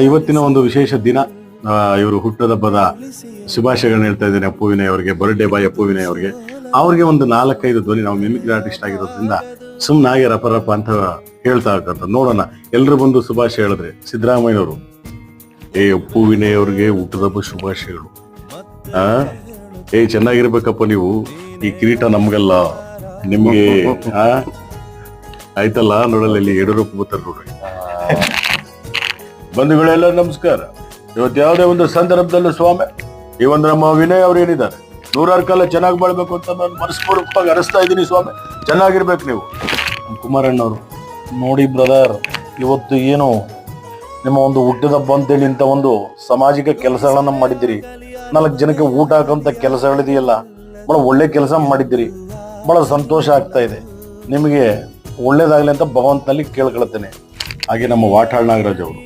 ಇವತ್ತಿನ ಒಂದು ವಿಶೇಷ ದಿನ. ಇವರು ಹುಟ್ಟುಹಬ್ಬದ ಶುಭಾಶಯಗಳನ್ನ ಹೇಳ್ತಾ ಇದ್ದೇನೆ ಅಪ್ಪು ವಿನಯ್ ಅವರಿಗೆ. ಬರ್ಡೇ ಬಾಯ್ ಅಪ್ಪು ವಿನಯ್ ಅವರಿಗೆ. ಅವ್ರಿಗೆ ಒಂದು 4-5 ಧ್ವನಿ, ನಾವು ಮಿಮಿಕ್ರಿ ಆರ್ಟಿಸ್ಟ್ ಆಗಿರೋದ್ರಿಂದ ಸುಮ್ಮನಾಗೆ ರಪ ಅಂತ ಹೇಳ್ತಾ ಇರ್ತಂತ. ನೋಡೋಣ, ಎಲ್ರು ಬಂದು ಶುಭಾಶಯ ಹೇಳಿದ್ರೆ. ಸಿದ್ದರಾಮಯ್ಯನವರು, ಅಪ್ಪು ವಿನಯ್ ಅವ್ರಿಗೆ ಹುಟ್ಟುಹಬ್ಬ ಶುಭಾಶಯಗಳು. ಚೆನ್ನಾಗಿರ್ಬೇಕಪ್ಪ ನೀವು. ಈ ಕಿರೀಟ ನಮ್ಗಲ್ಲ, ನಿಮ್ಗೆ. ಆಯ್ತಲ್ಲ, ನೋಡಲ್ಲ ಇಲ್ಲಿ ಯಡಿಯೂರಪ್ಪ ಬರ್ತಾರೆ ನೋಡ್ರಿ. ಬಂಧುಗಳೆಲ್ಲ ನಮಸ್ಕಾರ. ಇವತ್ತು ಯಾವುದೇ ಒಂದು ಸಂದರ್ಭದಲ್ಲೂ ಸ್ವಾಮಿ, ಈ ಒಂದು ನಮ್ಮ ವಿನಯ್ ಅವ್ರು ಏನಿದ್ದಾರೆ, 100 ಕಾಲ ಚೆನ್ನಾಗಿ ಬಾಳ್ಬೇಕು ಅಂತ ನಾನು ಮನಸ್ಪೂರ್ವಕವಾಗಿ ಅನಿಸ್ತಾ ಇದ್ದೀನಿ ಸ್ವಾಮಿ. ಚೆನ್ನಾಗಿರ್ಬೇಕು ನೀವು. ಕುಮಾರಣ್ಣವರು, ನೋಡಿ ಬ್ರದರ್, ಇವತ್ತು ಏನು ನಿಮ್ಮ ಒಂದು ಹುಟ್ಟಿದ ಹಬ್ಬ ಅಂತೇಳಿ ಇಂಥ ಒಂದು ಸಾಮಾಜಿಕ ಕೆಲಸಗಳನ್ನ ಮಾಡಿದ್ದೀರಿ. 4 ಜನಕ್ಕೆ ಊಟ ಹಾಕುವಂಥ ಕೆಲಸಗಳಿದೆಯಲ್ಲ, ಬಹಳ ಒಳ್ಳೆ ಕೆಲಸ ಮಾಡಿದ್ದೀರಿ. ಬಹಳ ಸಂತೋಷ ಆಗ್ತಾ ಇದೆ. ನಿಮಗೆ ಒಳ್ಳೇದಾಗಲಿ ಅಂತ ಭಗವಂತನಲ್ಲಿ ಕೇಳ್ಕೊಳ್ತೇನೆ. ಹಾಗೆ ನಮ್ಮ ವಾಟಾಳ್ ನಾಗರಾಜ್ ಅವರು,